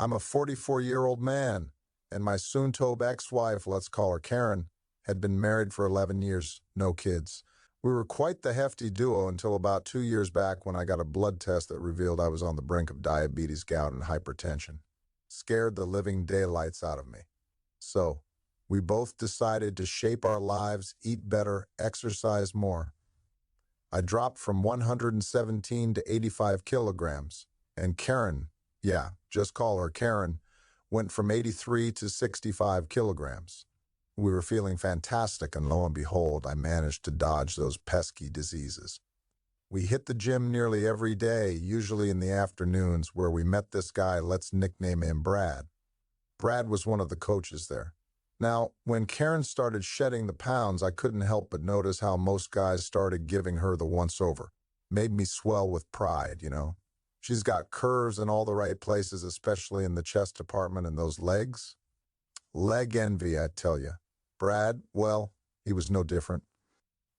I'm a 44-year-old man, and my soon-to-be ex-wife, let's call her Karen, had been married for 11 years, no kids. We were quite the hefty duo until about 2 years back when I got a blood test that revealed I was on the brink of diabetes, gout, and hypertension. Scared the living daylights out of me. So, we both decided to shape our lives, eat better, exercise more. I dropped from 117 to 85 kilograms, and Karen, yeah, just call her Karen, went from 83 to 65 kilograms. We were feeling fantastic, and lo and behold, I managed to dodge those pesky diseases. We hit the gym nearly every day, usually in the afternoons, where we met this guy, let's nickname him Brad. Brad was one of the coaches there. Now, when Karen started shedding the pounds, I couldn't help but notice how most guys started giving her the once-over. Made me swell with pride, you know. She's got curves in all the right places, especially in the chest department and those legs. Leg envy, I tell you. Brad, well, he was no different.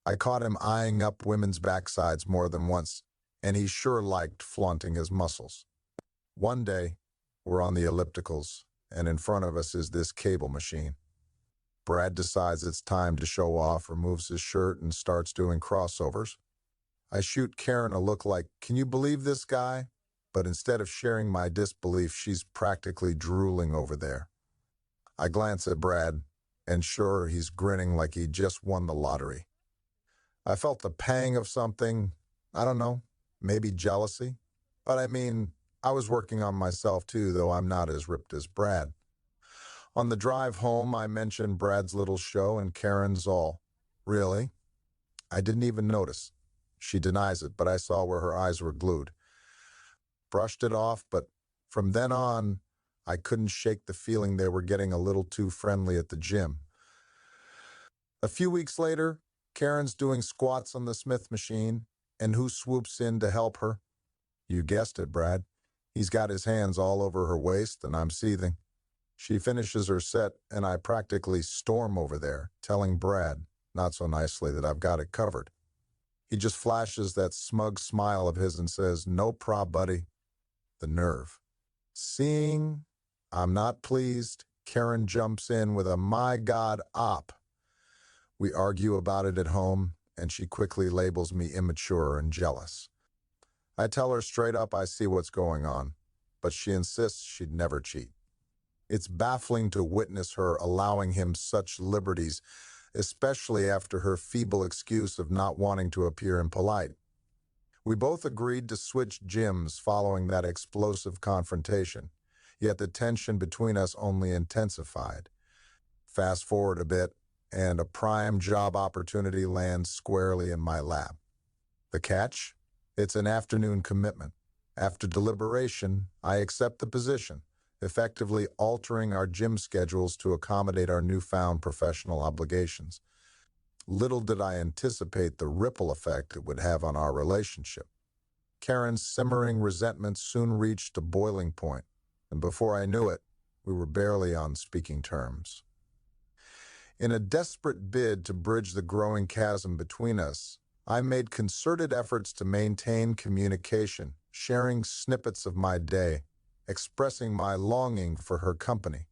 I caught him eyeing up women's backsides more than once, and he sure liked flaunting his muscles. One day, we're on the ellipticals, and in front of us is this cable machine. Brad decides it's time to show off, removes his shirt, and starts doing crossovers. I shoot Karen a look like, can you believe this guy? But instead of sharing my disbelief, she's practically drooling over there. I glance at Brad, and sure, he's grinning like he just won the lottery. I felt the pang of something, I don't know, maybe jealousy. But I mean, I was working on myself too, though I'm not as ripped as Brad. On the drive home, I mentioned Brad's little show, and Karen's all, really? I didn't even notice. She denies it, but I saw where her eyes were glued. Brushed it off, but from then on, I couldn't shake the feeling they were getting a little too friendly at the gym. A few weeks later, Karen's doing squats on the Smith machine, and who swoops in to help her? You guessed it, Brad. He's got his hands all over her waist, and I'm seething. She finishes her set, and I practically storm over there, telling Brad, not so nicely, that I've got it covered. He just flashes that smug smile of his and says, no prob, buddy. The nerve. Seeing I'm not pleased, Karen jumps in with a my God op. We argue about it at home, and she quickly labels me immature and jealous. I tell her straight up I see what's going on, but she insists she'd never cheat. It's baffling to witness her allowing him such liberties, especially after her feeble excuse of not wanting to appear impolite. We both agreed to switch gyms following that explosive confrontation, yet the tension between us only intensified. Fast forward a bit, and a prime job opportunity lands squarely in my lap. The catch? It's an afternoon commitment. After deliberation, I accept the position, effectively altering our gym schedules to accommodate our newfound professional obligations. Little did I anticipate the ripple effect it would have on our relationship. Karen's simmering resentment soon reached a boiling point, and before I knew it, we were barely on speaking terms. In a desperate bid to bridge the growing chasm between us, I made concerted efforts to maintain communication, sharing snippets of my day, expressing my longing for her company,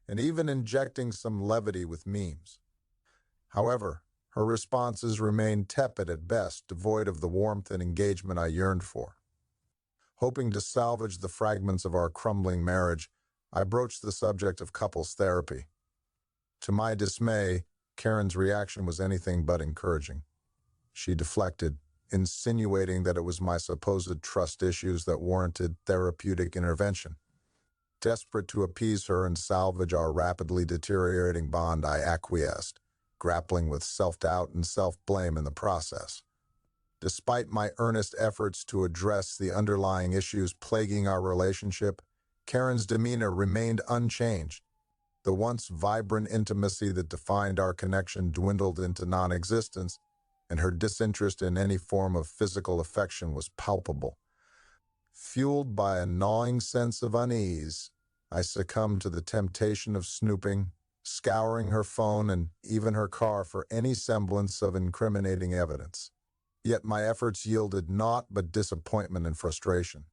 and even injecting some levity with memes. However, her responses remained tepid at best, devoid of the warmth and engagement I yearned for. Hoping to salvage the fragments of our crumbling marriage, I broached the subject of couples therapy. To my dismay, Karen's reaction was anything but encouraging. She deflected, insinuating that it was my supposed trust issues that warranted therapeutic intervention. Desperate to appease her and salvage our rapidly deteriorating bond, I acquiesced, grappling with self-doubt and self-blame in the process. Despite my earnest efforts to address the underlying issues plaguing our relationship, Karen's demeanor remained unchanged. The once vibrant intimacy that defined our connection dwindled into non-existence, and her disinterest in any form of physical affection was palpable. Fueled by a gnawing sense of unease, I succumbed to the temptation of snooping, scouring her phone and even her car for any semblance of incriminating evidence. Yet my efforts yielded naught but disappointment and frustration.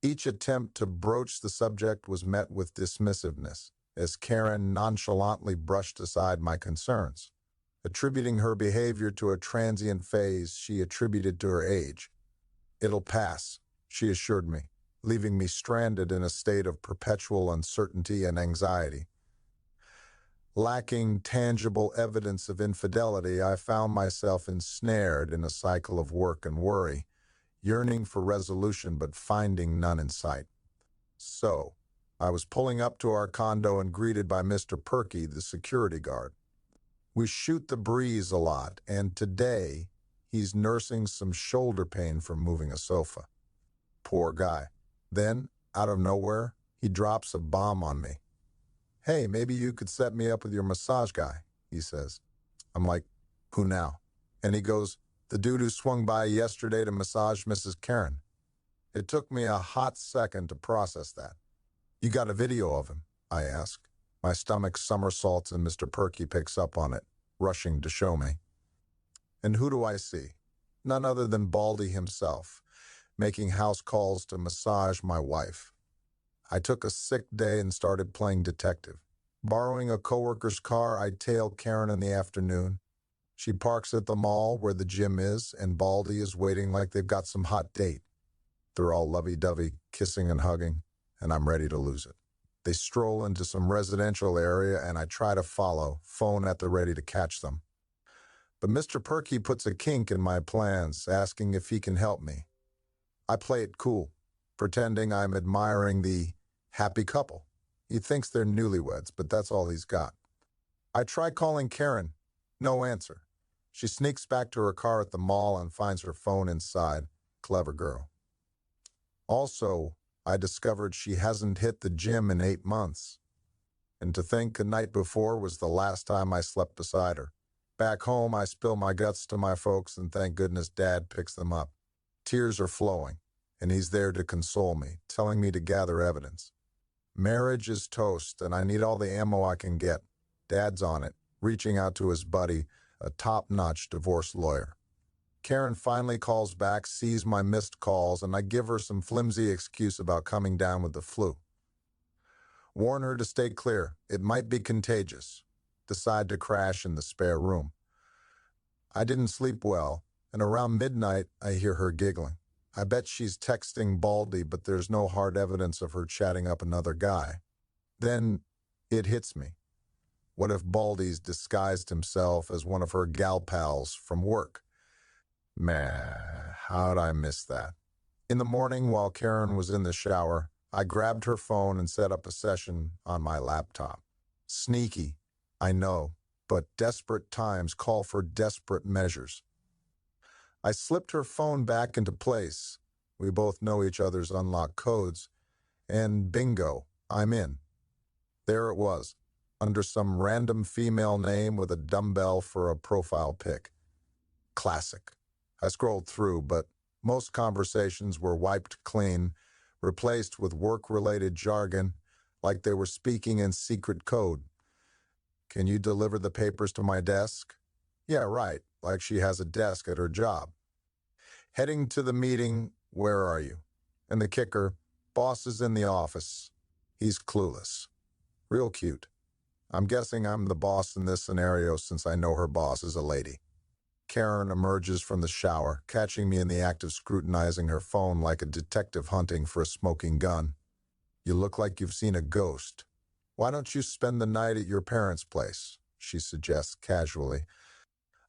Each attempt to broach the subject was met with dismissiveness, as Karen nonchalantly brushed aside my concerns, attributing her behavior to a transient phase she attributed to her age. "It'll pass," she assured me, leaving me stranded in a state of perpetual uncertainty and anxiety. Lacking tangible evidence of infidelity, I found myself ensnared in a cycle of work and worry, yearning for resolution but finding none in sight. So, I was pulling up to our condo and greeted by Mr. Perky, the security guard. We shoot the breeze a lot, and today, he's nursing some shoulder pain from moving a sofa. Poor guy. Then, out of nowhere, he drops a bomb on me. "Hey, maybe you could set me up with your massage guy," he says. I'm like, "Who now?" And he goes, "The dude who swung by yesterday to massage Mrs. Karen." It took me a hot second to process that. "You got a video of him?" I ask. My stomach somersaults and Mr. Perky picks up on it, rushing to show me. And who do I see? None other than Baldy himself, making house calls to massage my wife. I took a sick day and started playing detective. Borrowing a coworker's car, I tail Karen in the afternoon. She parks at the mall where the gym is, and Baldy is waiting like they've got some hot date. They're all lovey-dovey, kissing and hugging, and I'm ready to lose it. They stroll into some residential area, and I try to follow, phone at the ready to catch them. But Mr. Perky puts a kink in my plans, asking if he can help me. I play it cool, pretending I'm admiring the happy couple. He thinks they're newlyweds, but that's all he's got. I try calling Karen. No answer. She sneaks back to her car at the mall and finds her phone inside. Clever girl. Also, I discovered she hasn't hit the gym in 8 months. And to think the night before was the last time I slept beside her. Back home, I spill my guts to my folks, and thank goodness Dad picks them up. Tears are flowing, and he's there to console me, telling me to gather evidence. Marriage is toast, and I need all the ammo I can get. Dad's on it, reaching out to his buddy, a top-notch divorce lawyer. Karen finally calls back, sees my missed calls, and I give her some flimsy excuse about coming down with the flu. Warn her to stay clear. It might be contagious. Decide to crash in the spare room. I didn't sleep well, and around midnight, I hear her giggling. I bet she's texting Baldy, but there's no hard evidence of her chatting up another guy. Then it hits me. What if Baldy's disguised himself as one of her gal pals from work? Man, how'd I miss that? In the morning, while Karen was in the shower, I grabbed her phone and set up a session on my laptop. Sneaky, I know, but desperate times call for desperate measures. I slipped her phone back into place. We both know each other's unlocked codes, and bingo, I'm in. There it was, under some random female name with a dumbbell for a profile pic. Classic. I scrolled through, but most conversations were wiped clean, replaced with work-related jargon, like they were speaking in secret code. "Can you deliver the papers to my desk?" "Yeah, right," like she has a desk at her job. "Heading to the meeting, where are you?" And the kicker, "Boss is in the office." He's clueless. Real cute. I'm guessing I'm the boss in this scenario since I know her boss is a lady. Karen emerges from the shower, catching me in the act of scrutinizing her phone like a detective hunting for a smoking gun. "You look like you've seen a ghost. Why don't you spend the night at your parents' place?" she suggests casually.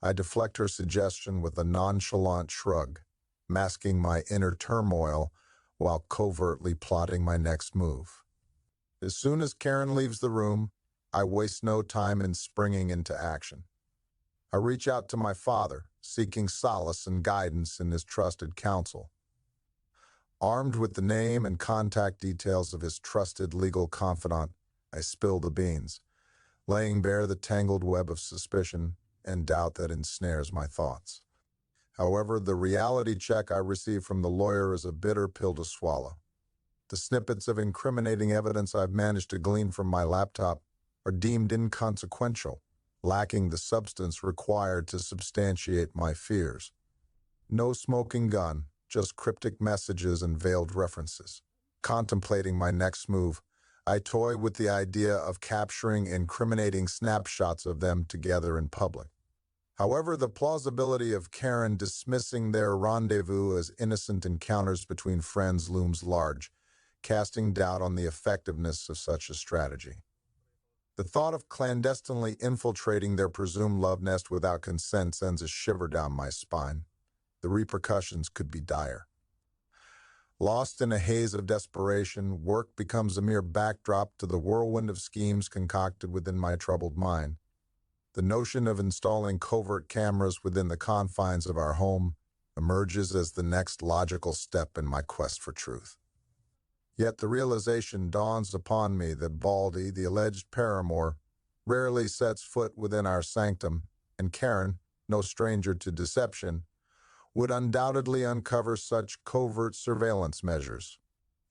I deflect her suggestion with a nonchalant shrug, masking my inner turmoil while covertly plotting my next move. As soon as Karen leaves the room, I waste no time in springing into action. I reach out to my father, seeking solace and guidance in his trusted counsel. Armed with the name and contact details of his trusted legal confidant, I spill the beans, laying bare the tangled web of suspicion and doubt that ensnares my thoughts. However, the reality check I receive from the lawyer is a bitter pill to swallow. The snippets of incriminating evidence I've managed to glean from my laptop are deemed inconsequential, lacking the substance required to substantiate my fears. No smoking gun, just cryptic messages and veiled references. Contemplating my next move, I toy with the idea of capturing incriminating snapshots of them together in public. However, the plausibility of Karen dismissing their rendezvous as innocent encounters between friends looms large, casting doubt on the effectiveness of such a strategy. The thought of clandestinely infiltrating their presumed love nest without consent sends a shiver down my spine. The repercussions could be dire. Lost in a haze of desperation, work becomes a mere backdrop to the whirlwind of schemes concocted within my troubled mind. The notion of installing covert cameras within the confines of our home emerges as the next logical step in my quest for truth. Yet the realization dawns upon me that Baldy, the alleged paramour, rarely sets foot within our sanctum, and Karen, no stranger to deception, would undoubtedly uncover such covert surveillance measures.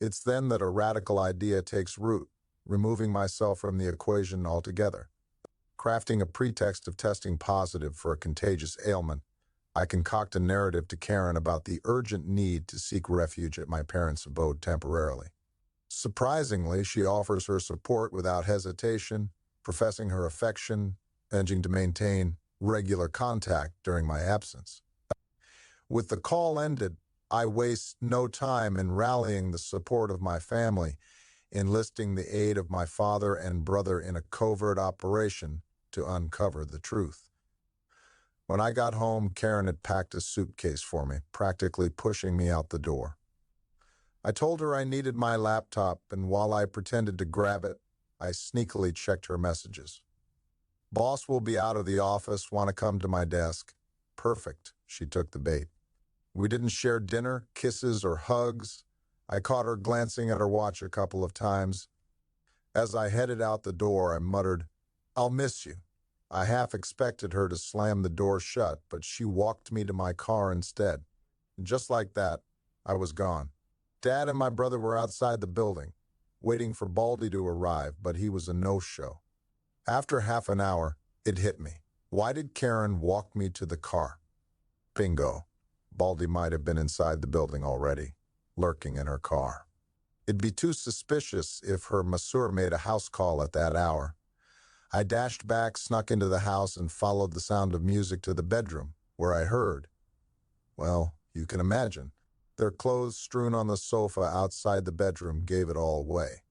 It's then that a radical idea takes root, removing myself from the equation altogether. Crafting a pretext of testing positive for a contagious ailment, I concoct a narrative to Karen about the urgent need to seek refuge at my parents' abode temporarily. Surprisingly, she offers her support without hesitation, professing her affection, edging to maintain regular contact during my absence. With the call ended, I waste no time in rallying the support of my family, enlisting the aid of my father and brother in a covert operation to uncover the truth. When I got home, Karen had packed a suitcase for me, practically pushing me out the door. I told her I needed my laptop, and while I pretended to grab it, I sneakily checked her messages. Boss will be out of the office, want to come to my desk? Perfect, she took the bait. We didn't share dinner, kisses, or hugs. I caught her glancing at her watch a couple of times. As I headed out the door, I muttered, "I'll miss you." I half expected her to slam the door shut, but she walked me to my car instead. And just like that, I was gone. Dad and my brother were outside the building, waiting for Baldy to arrive, but he was a no-show. After half an hour, it hit me. Why did Karen walk me to the car? Bingo. Baldy might have been inside the building already, lurking in her car. It'd be too suspicious if her masseur made a house call at that hour. I dashed back, snuck into the house, and followed the sound of music to the bedroom, where I heard, well, you can imagine. Their clothes strewn on the sofa outside the bedroom gave it all away.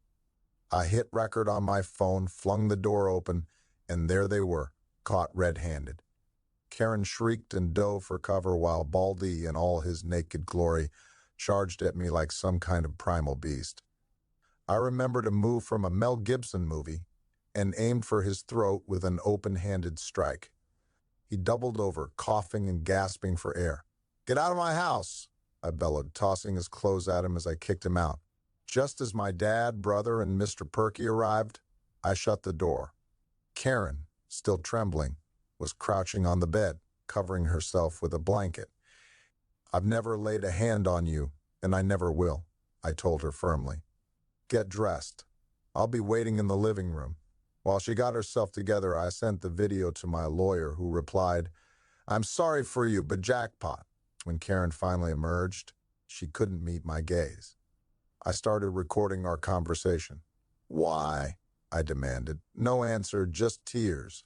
I hit record on my phone, flung the door open, and there they were, caught red-handed. Karen shrieked and dove for cover while Baldy, in all his naked glory, charged at me like some kind of primal beast. I remembered a move from a Mel Gibson movie and aimed for his throat with an open-handed strike. He doubled over, coughing and gasping for air. "Get out of my house!" I bellowed, tossing his clothes at him as I kicked him out. Just as my dad, brother, and Mr. Perky arrived, I shut the door. Karen, still trembling, was crouching on the bed, covering herself with a blanket. "I've never laid a hand on you, and I never will," I told her firmly. "Get dressed. I'll be waiting in the living room." While she got herself together, I sent the video to my lawyer, who replied, "I'm sorry for you, but jackpot." When Karen finally emerged, she couldn't meet my gaze. I started recording our conversation. "Why?" I demanded. No answer, just tears.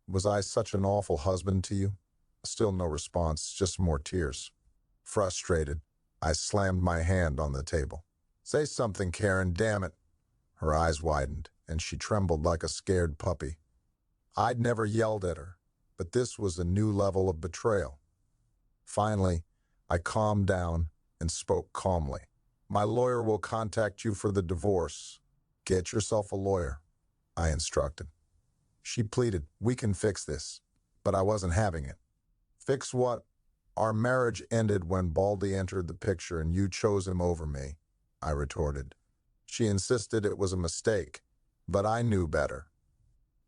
"Was I such an awful husband to you?" Still no response, just more tears. Frustrated, I slammed my hand on the table. "Say something, Karen, damn it." Her eyes widened, and she trembled like a scared puppy. I'd never yelled at her, but this was a new level of betrayal. Finally, I calmed down and spoke calmly. "My lawyer will contact you for the divorce. Get yourself a lawyer," I instructed. She pleaded, "We can fix this," but I wasn't having it. "Fix what?" "Our marriage ended when Baldy entered the picture and you chose him over me," I retorted. She insisted it was a mistake, but I knew better.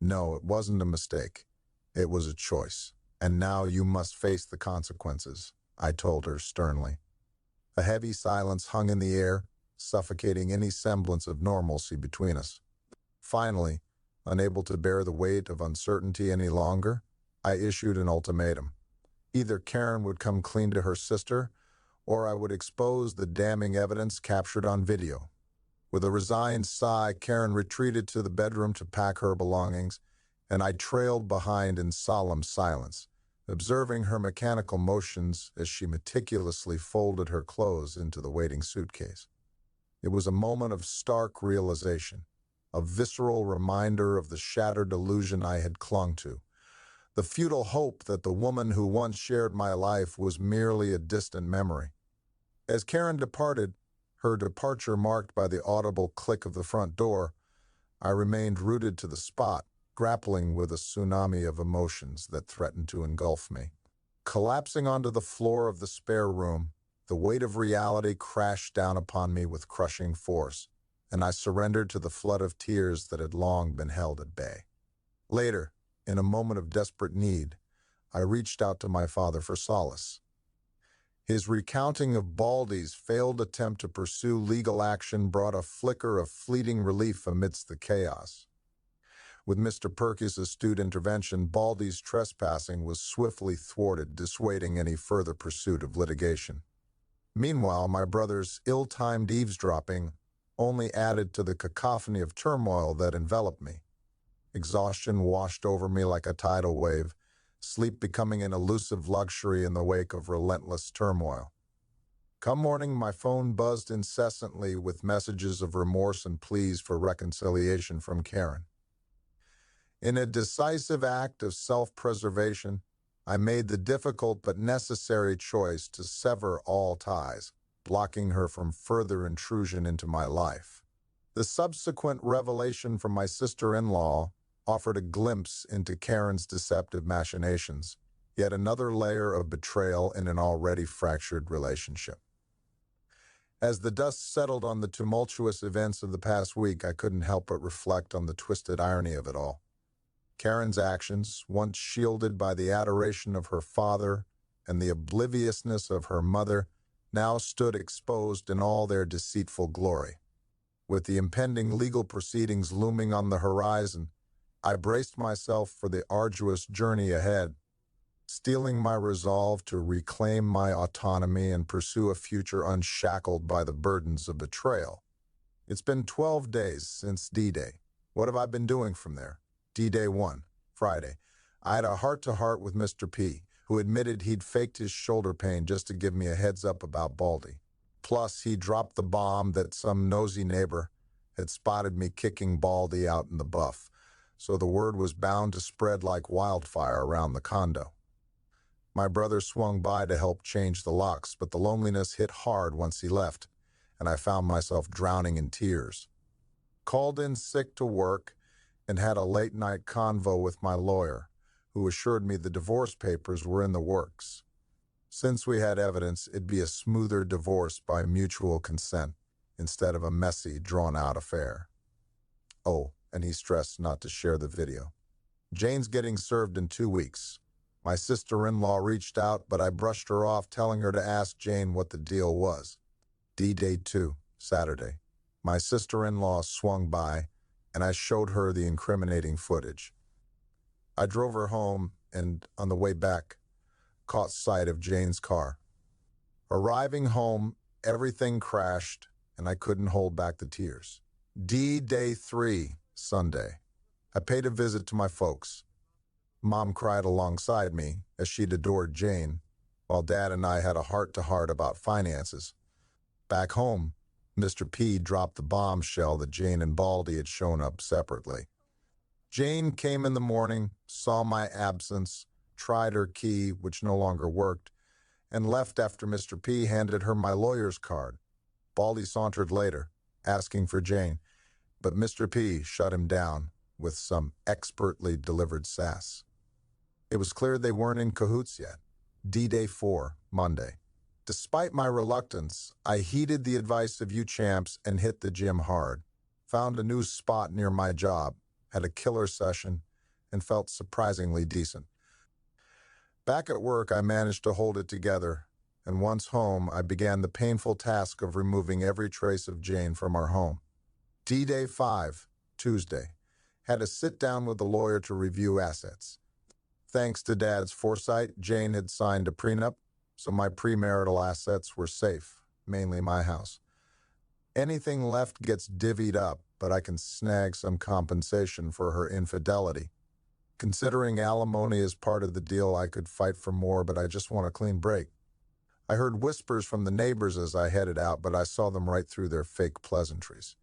"No, it wasn't a mistake. It was a choice. And now you must face the consequences," I told her sternly. A heavy silence hung in the air, suffocating any semblance of normalcy between us. Finally, unable to bear the weight of uncertainty any longer, I issued an ultimatum. Either Karen would come clean to her sister, or I would expose the damning evidence captured on video. With a resigned sigh, Karen retreated to the bedroom to pack her belongings, and I trailed behind in solemn silence, observing her mechanical motions as she meticulously folded her clothes into the waiting suitcase. It was a moment of stark realization, a visceral reminder of the shattered illusion I had clung to, the futile hope that the woman who once shared my life was merely a distant memory. As Karen departed, her departure marked by the audible click of the front door, I remained rooted to the spot, grappling with a tsunami of emotions that threatened to engulf me. Collapsing onto the floor of the spare room, the weight of reality crashed down upon me with crushing force, and I surrendered to the flood of tears that had long been held at bay. Later, in a moment of desperate need, I reached out to my father for solace. His recounting of Baldy's failed attempt to pursue legal action brought a flicker of fleeting relief amidst the chaos. With Mr. Perky's astute intervention, Baldy's trespassing was swiftly thwarted, dissuading any further pursuit of litigation. Meanwhile, my brother's ill-timed eavesdropping only added to the cacophony of turmoil that enveloped me. Exhaustion washed over me like a tidal wave, sleep becoming an elusive luxury in the wake of relentless turmoil. Come morning, my phone buzzed incessantly with messages of remorse and pleas for reconciliation from Karen. In a decisive act of self-preservation, I made the difficult but necessary choice to sever all ties, blocking her from further intrusion into my life. The subsequent revelation from my sister-in-law offered a glimpse into Karen's deceptive machinations, yet another layer of betrayal in an already fractured relationship. As the dust settled on the tumultuous events of the past week, I couldn't help but reflect on the twisted irony of it all. Karen's actions, once shielded by the adoration of her father and the obliviousness of her mother, now stood exposed in all their deceitful glory. With the impending legal proceedings looming on the horizon, I braced myself for the arduous journey ahead, steeling my resolve to reclaim my autonomy and pursue a future unshackled by the burdens of betrayal. It's been 12 days since D-Day. What have I been doing from there? D-Day 1, Friday. I had a heart-to-heart with Mr. P, who admitted he'd faked his shoulder pain just to give me a heads-up about Baldy. Plus, he dropped the bomb that some nosy neighbor had spotted me kicking Baldy out in the buff, so the word was bound to spread like wildfire around the condo. My brother swung by to help change the locks, but the loneliness hit hard once he left, and I found myself drowning in tears. Called in sick to work and had a late-night convo with my lawyer, who assured me the divorce papers were in the works. Since we had evidence, it'd be a smoother divorce by mutual consent instead of a messy, drawn-out affair. Oh, and he stressed not to share the video. Jane's getting served in 2 weeks. My sister-in-law reached out, but I brushed her off, telling her to ask Jane what the deal was. D-Day 2, Saturday. My sister-in-law swung by, and I showed her the incriminating footage. I drove her home, and on the way back, caught sight of Jane's car. Arriving home, everything crashed, and I couldn't hold back the tears. D-Day 3, Sunday. I paid a visit to my folks. Mom cried alongside me as she'd adored Jane, while Dad and I had a heart-to-heart about finances. Back home, Mr. P dropped the bombshell that Jane and Baldy had shown up separately. Jane came in the morning, saw my absence, tried her key, which no longer worked, and left after Mr. P handed her my lawyer's card. Baldy sauntered later, asking for Jane, but Mr. P shut him down with some expertly delivered sass. It was clear they weren't in cahoots yet. D-Day 4, Monday. Despite my reluctance, I heeded the advice of you champs and hit the gym hard. Found a new spot near my job, had a killer session, and felt surprisingly decent. Back at work, I managed to hold it together, and once home, I began the painful task of removing every trace of Jane from our home. D-Day 5, Tuesday. Had a sit-down with the lawyer to review assets. Thanks to Dad's foresight, Jane had signed a prenup, so my premarital assets were safe, mainly my house. Anything left gets divvied up, but I can snag some compensation for her infidelity. Considering alimony is part of the deal, I could fight for more, but I just want a clean break. I heard whispers from the neighbors as I headed out, but I saw them right through their fake pleasantries.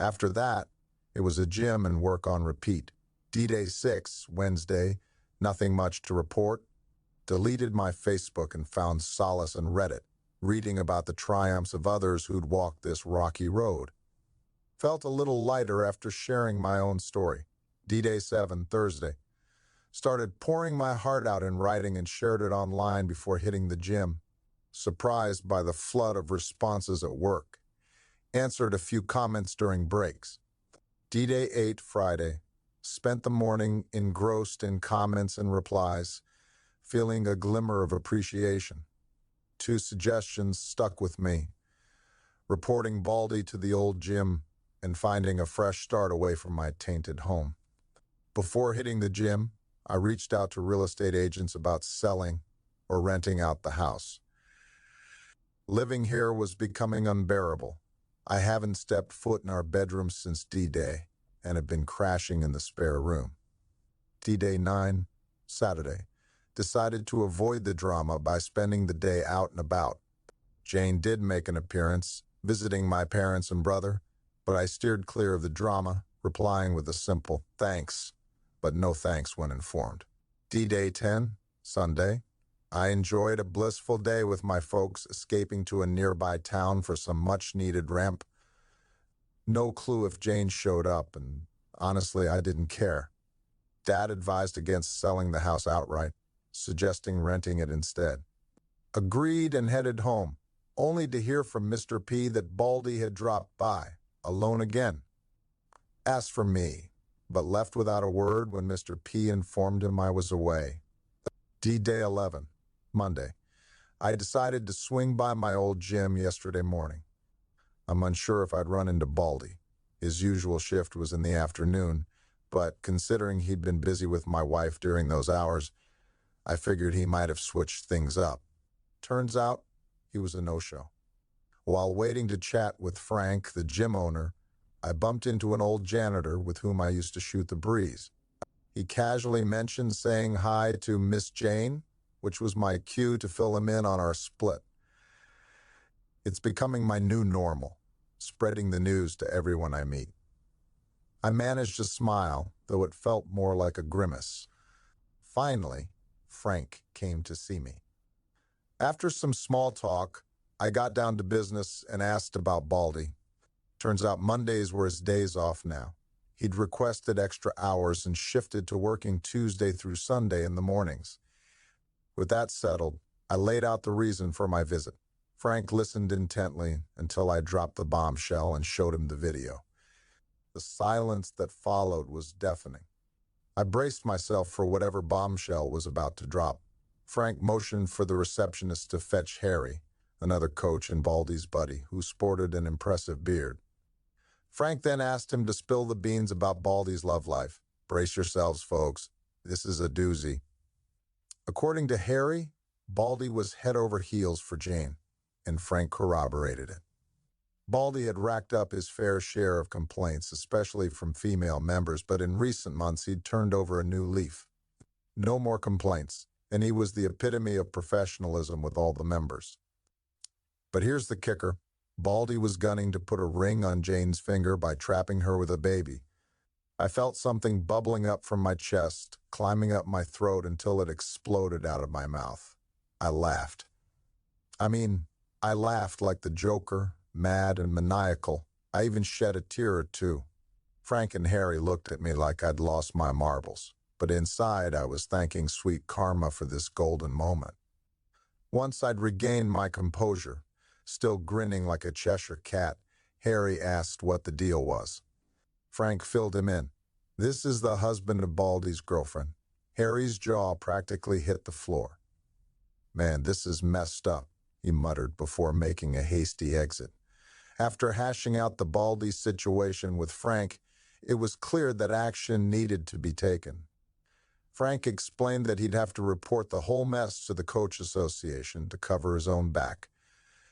After that, it was a gym and work on repeat. D-Day 6, Wednesday, nothing much to report. Deleted my Facebook and found solace in Reddit, reading about the triumphs of others who'd walked this rocky road. Felt a little lighter after sharing my own story. D-Day 7, Thursday. Started pouring my heart out in writing and shared it online before hitting the gym. Surprised by the flood of responses at work. Answered a few comments during breaks. D-Day 8, Friday. Spent the morning engrossed in comments and replies, feeling a glimmer of appreciation. 2 suggestions stuck with me. Reporting Baldy to the old gym and finding a fresh start away from my tainted home. Before hitting the gym, I reached out to real estate agents about selling or renting out the house. Living here was becoming unbearable. I haven't stepped foot in our bedroom since D-Day and have been crashing in the spare room. D-Day 9, Saturday. Decided to avoid the drama by spending the day out and about. Jane did make an appearance, visiting my parents and brother, but I steered clear of the drama, replying with a simple thanks, but no thanks when informed. D-Day 10, Sunday. I enjoyed a blissful day with my folks, escaping to a nearby town for some much-needed ramp. No clue if Jane showed up, and honestly, I didn't care. Dad advised against selling the house outright, suggesting renting it instead. Agreed and headed home, only to hear from Mr. P that Baldy had dropped by, alone again. Asked for me, but left without a word when Mr. P informed him I was away. D-Day 11, Monday. I decided to swing by my old gym yesterday morning. I'm unsure if I'd run into Baldy. His usual shift was in the afternoon, but considering he'd been busy with my wife during those hours, I figured he might have switched things up. Turns out, he was a no-show. While waiting to chat with Frank, the gym owner, I bumped into an old janitor with whom I used to shoot the breeze. He casually mentioned saying hi to Miss Jane, which was my cue to fill him in on our split. It's becoming my new normal, spreading the news to everyone I meet. I managed to smile, though it felt more like a grimace. Finally, Frank came to see me. After some small talk, I got down to business and asked about Baldy. Turns out Mondays were his days off now. He'd requested extra hours and shifted to working Tuesday through Sunday in the mornings. With that settled, I laid out the reason for my visit. Frank listened intently until I dropped the bombshell and showed him the video. The silence that followed was deafening. I braced myself for whatever bombshell was about to drop. Frank motioned for the receptionist to fetch Harry, another coach and Baldy's buddy, who sported an impressive beard. Frank then asked him to spill the beans about Baldy's love life. Brace yourselves, folks. This is a doozy. According to Harry, Baldy was head over heels for Jane, and Frank corroborated it. Baldy had racked up his fair share of complaints, especially from female members, but in recent months he'd turned over a new leaf. No more complaints, and he was the epitome of professionalism with all the members. But here's the kicker. Baldy was gunning to put a ring on Jane's finger by trapping her with a baby. I felt something bubbling up from my chest, climbing up my throat until it exploded out of my mouth. I laughed. I laughed like the Joker, mad and maniacal. I even shed a tear or two. Frank and Harry looked at me like I'd lost my marbles, but inside I was thanking sweet karma for this golden moment. Once I'd regained my composure, still grinning like a Cheshire cat, Harry asked what the deal was. Frank filled him in. This is the husband of Baldy's girlfriend. Harry's jaw practically hit the floor. Man, this is messed up, he muttered before making a hasty exit. After hashing out the Baldy situation with Frank, it was clear that action needed to be taken. Frank explained that he'd have to report the whole mess to the Coach Association to cover his own back.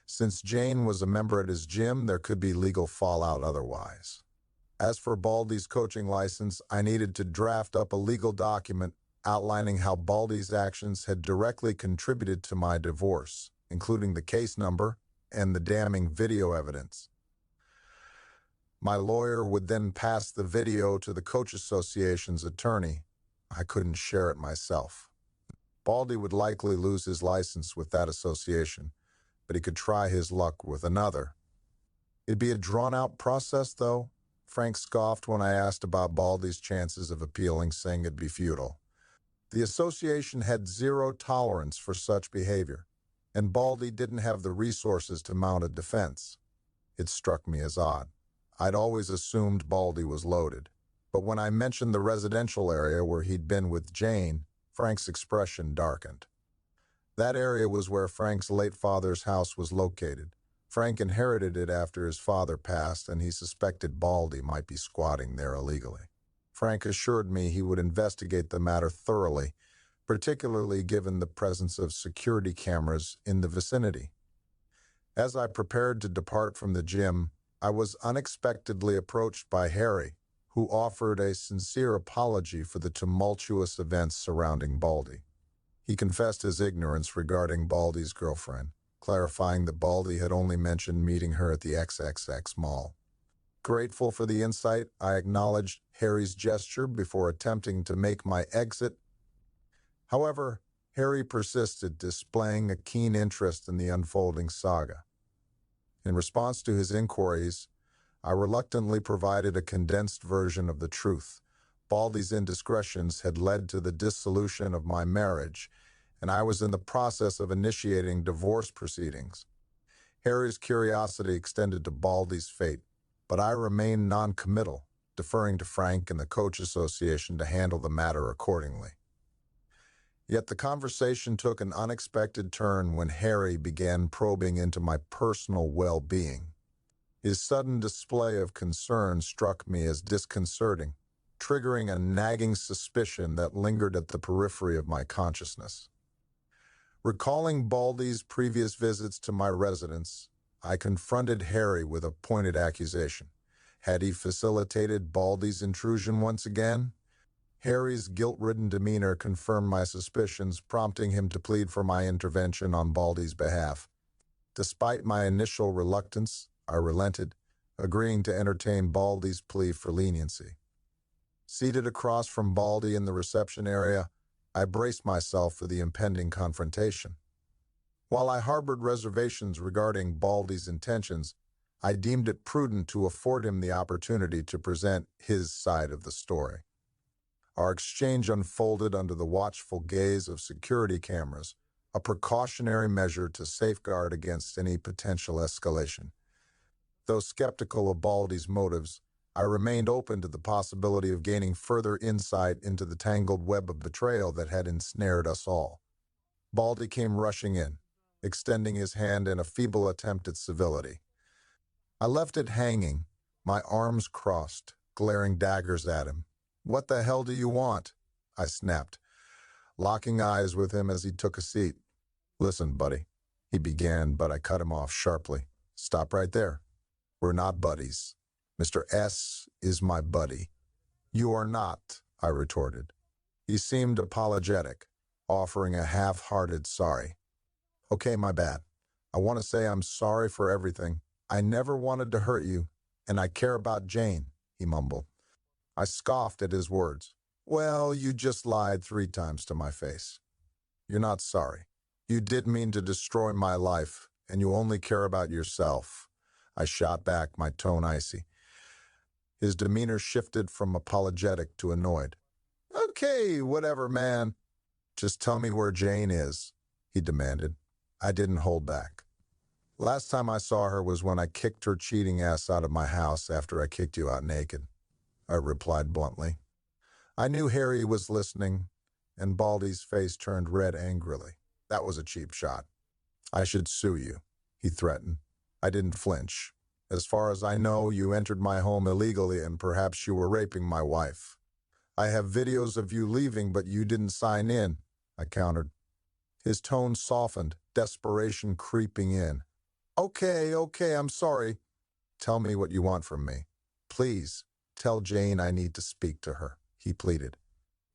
Since Jane was a member at his gym, there could be legal fallout otherwise. As for Baldy's coaching license, I needed to draft up a legal document outlining how Baldy's actions had directly contributed to my divorce, including the case number and the damning video evidence. My lawyer would then pass the video to the Coach Association's attorney. I couldn't share it myself. Baldy would likely lose his license with that association, but he could try his luck with another. It'd be a drawn-out process, though. Frank scoffed when I asked about Baldy's chances of appealing, saying it'd be futile. The association had zero tolerance for such behavior, and Baldy didn't have the resources to mount a defense. It struck me as odd. I'd always assumed Baldy was loaded, but when I mentioned the residential area where he'd been with Jane, Frank's expression darkened. That area was where Frank's late father's house was located. Frank inherited it after his father passed, and he suspected Baldy might be squatting there illegally. Frank assured me he would investigate the matter thoroughly, particularly given the presence of security cameras in the vicinity. As I prepared to depart from the gym, I was unexpectedly approached by Harry, who offered a sincere apology for the tumultuous events surrounding Baldy. He confessed his ignorance regarding Baldy's girlfriend, clarifying that Baldy had only mentioned meeting her at the XXX mall. Grateful for the insight, I acknowledged Harry's gesture before attempting to make my exit. However, Harry persisted, displaying a keen interest in the unfolding saga. In response to his inquiries, I reluctantly provided a condensed version of the truth. Baldy's indiscretions had led to the dissolution of my marriage, and I was in the process of initiating divorce proceedings. Harry's curiosity extended to Baldy's fate, but I remained non-committal, deferring to Frank and the Coach Association to handle the matter accordingly. Yet the conversation took an unexpected turn when Harry began probing into my personal well-being. His sudden display of concern struck me as disconcerting, triggering a nagging suspicion that lingered at the periphery of my consciousness. Recalling Baldy's previous visits to my residence, I confronted Harry with a pointed accusation. Had he facilitated Baldy's intrusion once again? Harry's guilt-ridden demeanor confirmed my suspicions, prompting him to plead for my intervention on Baldy's behalf. Despite my initial reluctance, I relented, agreeing to entertain Baldy's plea for leniency. Seated across from Baldy in the reception area, I braced myself for the impending confrontation. While I harbored reservations regarding Baldy's intentions, I deemed it prudent to afford him the opportunity to present his side of the story. Our exchange unfolded under the watchful gaze of security cameras, a precautionary measure to safeguard against any potential escalation. Though skeptical of Baldy's motives, I remained open to the possibility of gaining further insight into the tangled web of betrayal that had ensnared us all. Baldy came rushing in, extending his hand in a feeble attempt at civility. I left it hanging, my arms crossed, glaring daggers at him. "What the hell do you want?" I snapped, locking eyes with him as he took a seat. "Listen, buddy," he began, but I cut him off sharply. "Stop right there. We're not buddies. Mr. S is my buddy." "You are not," I retorted. He seemed apologetic, offering a half-hearted sorry. "Okay, my bad. I want to say I'm sorry for everything. I never wanted to hurt you, and I care about Jane," he mumbled. I scoffed at his words. "Well, you just lied 3 times to my face. You're not sorry. You did mean to destroy my life, and you only care about yourself." I shot back, my tone icy. His demeanor shifted from apologetic to annoyed. "Okay, whatever, man. Just tell me where Jane is," he demanded. I didn't hold back. "Last time I saw her was when I kicked her cheating ass out of my house after I kicked you out naked," I replied bluntly. I knew Harry was listening, and Baldy's face turned red angrily. That was a cheap shot. "I should sue you," he threatened. I didn't flinch. "As far as I know, you entered my home illegally and perhaps you were raping my wife." "I have videos of you leaving, but you didn't sign in," I countered. His tone softened, desperation creeping in. Okay, I'm sorry. Tell me what you want from me. Please, tell Jane I need to speak to her, he pleaded.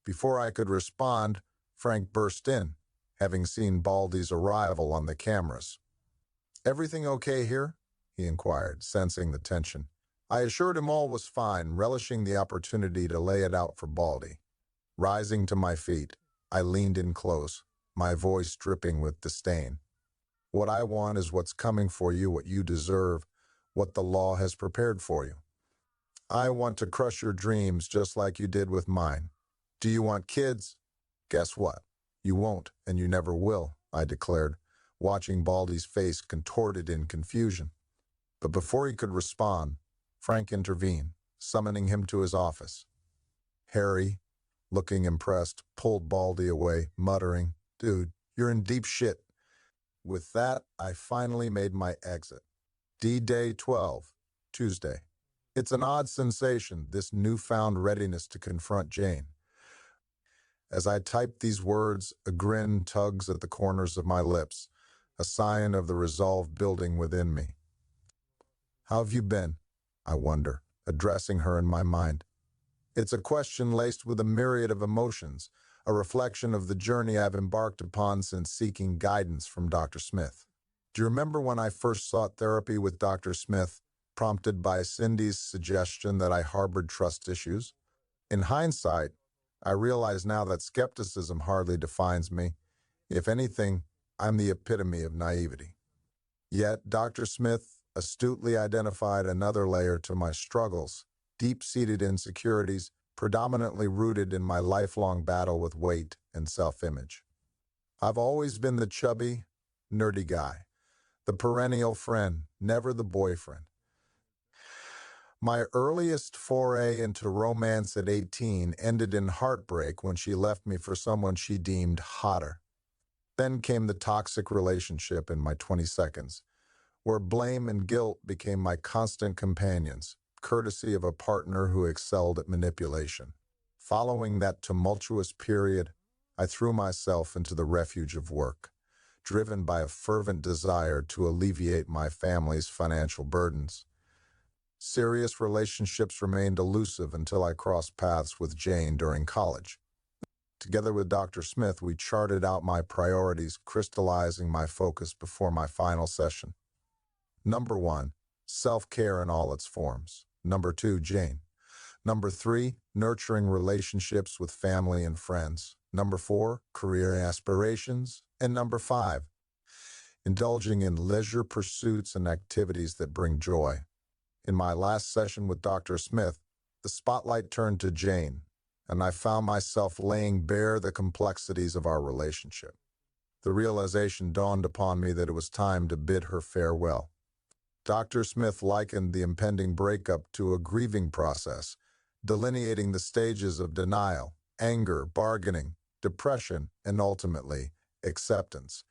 Before I could respond, Frank burst in, having seen Baldy's arrival on the cameras. Everything okay here? He inquired, sensing the tension. I assured him all was fine, relishing the opportunity to lay it out for Baldy. Rising to my feet, I leaned in close, my voice dripping with disdain. What I want is what's coming for you, what you deserve, what the law has prepared for you. I want to crush your dreams just like you did with mine. Do you want kids? Guess what? You won't, and you never will, I declared, watching Baldy's face contorted in confusion. But before he could respond, Frank intervened, summoning him to his office. Harry, looking impressed, pulled Baldy away, muttering, Dude, you're in deep shit. With that, I finally made my exit. D-Day 12, Tuesday. It's an odd sensation, this newfound readiness to confront Jane. As I type these words, a grin tugs at the corners of my lips, a sign of the resolve building within me. How have you been? I wonder, addressing her in my mind. It's a question laced with a myriad of emotions, a reflection of the journey I've embarked upon since seeking guidance from Dr. Smith. Do you remember when I first sought therapy with Dr. Smith, prompted by Cindy's suggestion that I harbored trust issues? In hindsight, I realize now that skepticism hardly defines me. If anything, I'm the epitome of naivety. Yet, Dr. Smith astutely identified another layer to my struggles, deep-seated insecurities, predominantly rooted in my lifelong battle with weight and self-image. I've always been the chubby, nerdy guy, the perennial friend, never the boyfriend. My earliest foray into romance at 18 ended in heartbreak when she left me for someone she deemed hotter. Then came the toxic relationship in my 22nd, where blame and guilt became my constant companions, courtesy of a partner who excelled at manipulation. Following that tumultuous period, I threw myself into the refuge of work, driven by a fervent desire to alleviate my family's financial burdens. Serious relationships remained elusive until I crossed paths with Jane during college. Together with Dr. Smith, we charted out my priorities, crystallizing my focus before my final session. Number 1, self-care in all its forms. Number 2, Jane. Number 3, nurturing relationships with family and friends. Number 4, career aspirations. And number 5, indulging in leisure pursuits and activities that bring joy. In my last session with Dr. Smith, the spotlight turned to Jane, and I found myself laying bare the complexities of our relationship. The realization dawned upon me that it was time to bid her farewell. Dr. Smith likened the impending breakup to a grieving process, delineating the stages of denial, anger, bargaining, depression, and ultimately, acceptance.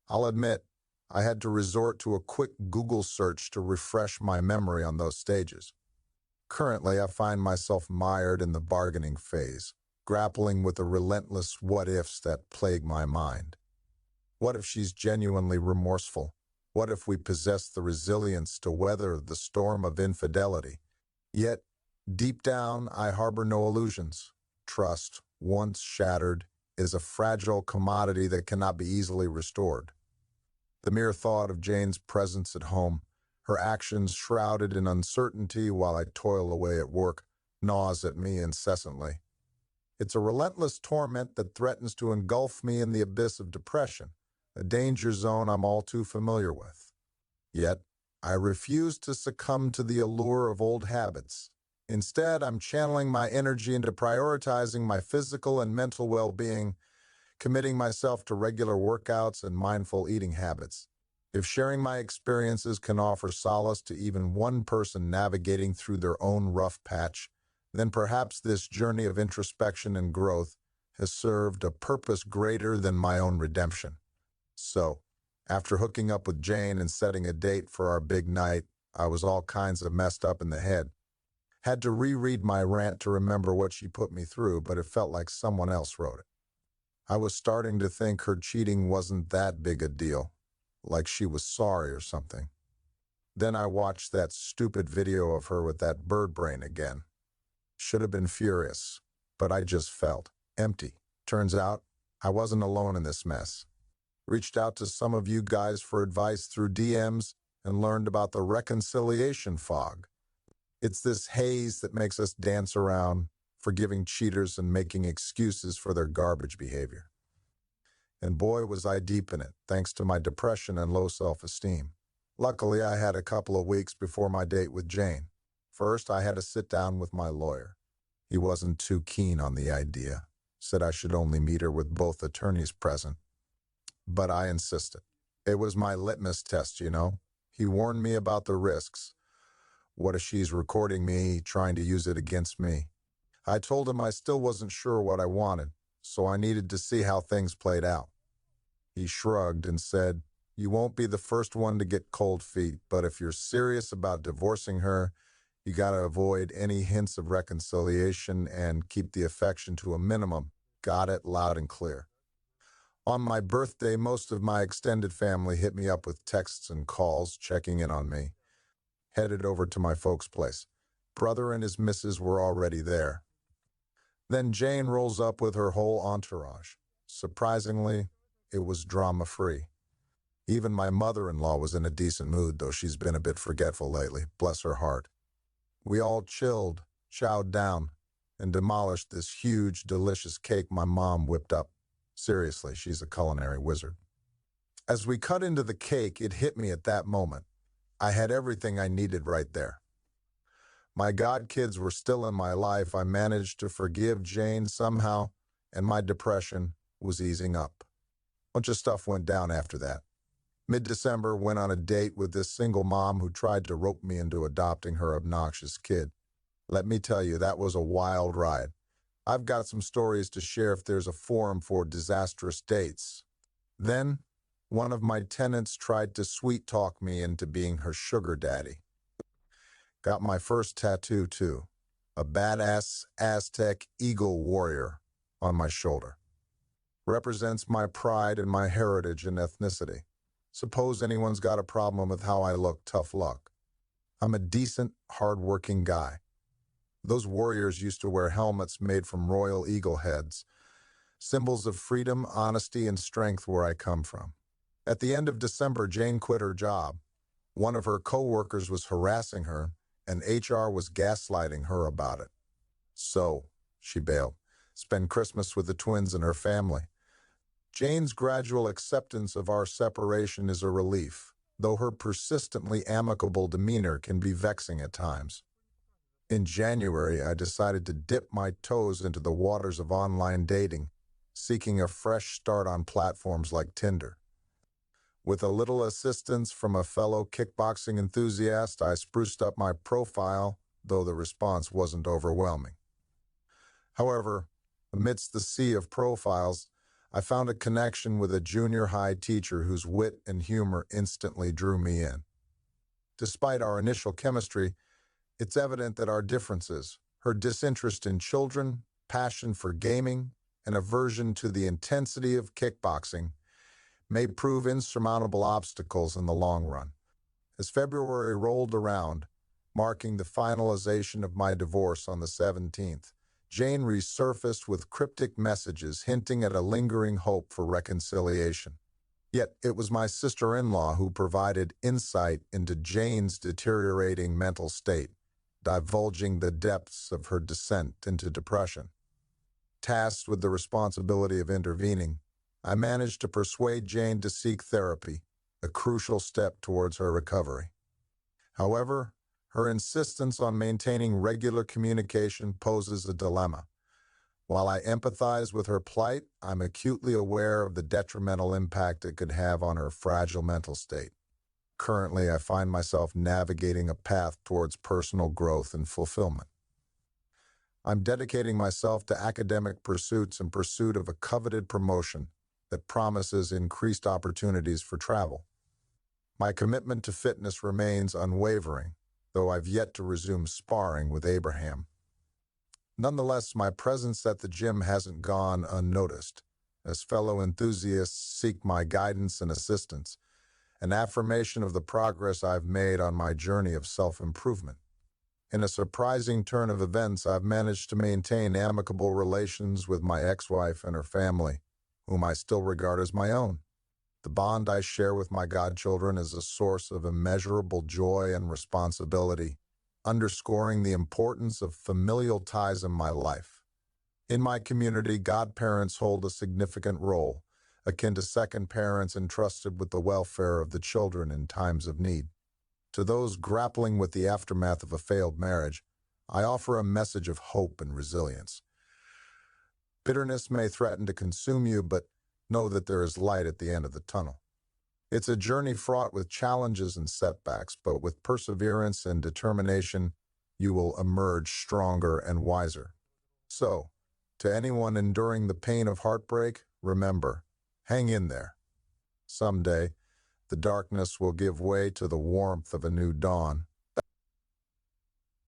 I'll admit, I had to resort to a quick Google search to refresh my memory on those stages. Currently, I find myself mired in the bargaining phase, grappling with the relentless what-ifs that plague my mind. What if she's genuinely remorseful? What if we possess the resilience to weather the storm of infidelity? Yet, deep down, I harbor no illusions. Trust, once shattered, is a fragile commodity that cannot be easily restored. The mere thought of Jane's presence at home, her actions shrouded in uncertainty while I toil away at work, gnaws at me incessantly. It's a relentless torment that threatens to engulf me in the abyss of depression, a danger zone I'm all too familiar with. Yet, I refuse to succumb to the allure of old habits. Instead, I'm channeling my energy into prioritizing my physical and mental well-being, committing myself to regular workouts and mindful eating habits. If sharing my experiences can offer solace to even one person navigating through their own rough patch, then perhaps this journey of introspection and growth has served a purpose greater than my own redemption. So, after hooking up with Jane and setting a date for our big night, I was all kinds of messed up in the head. Had to reread my rant to remember what she put me through, but it felt like someone else wrote it. I was starting to think her cheating wasn't that big a deal. like she was sorry or something. Then I watched that stupid video of her with that bird brain again. Should have been furious, but I just felt empty. Turns out, I wasn't alone in this mess. Reached out to some of you guys for advice through DMs and learned about the reconciliation fog. It's this haze that makes us dance around, forgiving cheaters and making excuses for their garbage behavior. And boy, was I deep in it, thanks to my depression and low self-esteem. Luckily, I had a couple of weeks before my date with Jane. First, I had to sit down with my lawyer. He wasn't too keen on the idea, said I should only meet her with both attorneys present. But I insisted. It was my litmus test, you know. He warned me about the risks. What if she's recording me, trying to use it against me? I told him I still wasn't sure what I wanted, so I needed to see how things played out. He shrugged and said, "You won't be the first one to get cold feet, but if you're serious about divorcing her, you gotta avoid any hints of reconciliation and keep the affection to a minimum." Got it loud and clear. On my birthday, most of my extended family hit me up with texts and calls, checking in on me. Headed over to my folks' place. Brother and his missus were already there. Then Jane rolls up with her whole entourage. Surprisingly, it was drama-free. Even my mother-in-law was in a decent mood, though she's been a bit forgetful lately, bless her heart. We all chilled, chowed down, and demolished this huge, delicious cake my mom whipped up. Seriously, she's a culinary wizard. As we cut into the cake, it hit me at that moment. I had everything I needed right there. My godkids were still in my life. I managed to forgive Jane somehow, and my depression was easing up. A bunch of stuff went down after that. Mid-December, went on a date with this single mom who tried to rope me into adopting her obnoxious kid. Let me tell you, that was a wild ride. I've got some stories to share if there's a forum for disastrous dates. Then, one of my tenants tried to sweet-talk me into being her sugar daddy. Got my first tattoo, too. A badass Aztec eagle warrior on my shoulder. Represents my pride and my heritage and ethnicity. Suppose anyone's got a problem with how I look, tough luck. I'm a decent, hard-working guy. Those warriors used to wear helmets made from royal eagle heads, symbols of freedom, honesty, and strength where I come from. At the end of December, Jane quit her job. One of her co-workers was harassing her, and HR was gaslighting her about it. So, she bailed. Spend Christmas with the twins and her family. Jane's gradual acceptance of our separation is a relief, though her persistently amicable demeanor can be vexing at times. In January, I decided to dip my toes into the waters of online dating, seeking a fresh start on platforms like Tinder. With a little assistance from a fellow kickboxing enthusiast, I spruced up my profile, though the response wasn't overwhelming. However, amidst the sea of profiles, I found a connection with a junior high teacher whose wit and humor instantly drew me in. Despite our initial chemistry, it's evident that our differences, her disinterest in children, passion for gaming, and aversion to the intensity of kickboxing, may prove insurmountable obstacles in the long run. As February rolled around, marking the finalization of my divorce on the 17th, Jane resurfaced with cryptic messages hinting at a lingering hope for reconciliation. Yet it was my sister-in-law who provided insight into Jane's deteriorating mental state, divulging the depths of her descent into depression. Tasked with the responsibility of intervening, I managed to persuade Jane to seek therapy, a crucial step towards her recovery. However, her insistence on maintaining regular communication poses a dilemma. While I empathize with her plight, I'm acutely aware of the detrimental impact it could have on her fragile mental state. Currently, I find myself navigating a path towards personal growth and fulfillment. I'm dedicating myself to academic pursuits in pursuit of a coveted promotion that promises increased opportunities for travel. My commitment to fitness remains unwavering, though I've yet to resume sparring with Abraham. Nonetheless, my presence at the gym hasn't gone unnoticed, as fellow enthusiasts seek my guidance and assistance. an affirmation of the progress I've made on my journey of self-improvement. In a surprising turn of events, I've managed to maintain amicable relations with my ex-wife and her family, whom I still regard as my own. The bond I share with my godchildren is a source of immeasurable joy and responsibility, underscoring the importance of familial ties in my life. In my community, godparents hold a significant role, akin to second parents entrusted with the welfare of the children in times of need. To those grappling with the aftermath of a failed marriage, I offer a message of hope and resilience. Bitterness may threaten to consume you, but know that there is light at the end of the tunnel. It's a journey fraught with challenges and setbacks, but with perseverance and determination, you will emerge stronger and wiser. So, to anyone enduring the pain of heartbreak, remember, hang in there. Someday, the darkness will give way to the warmth of a new dawn,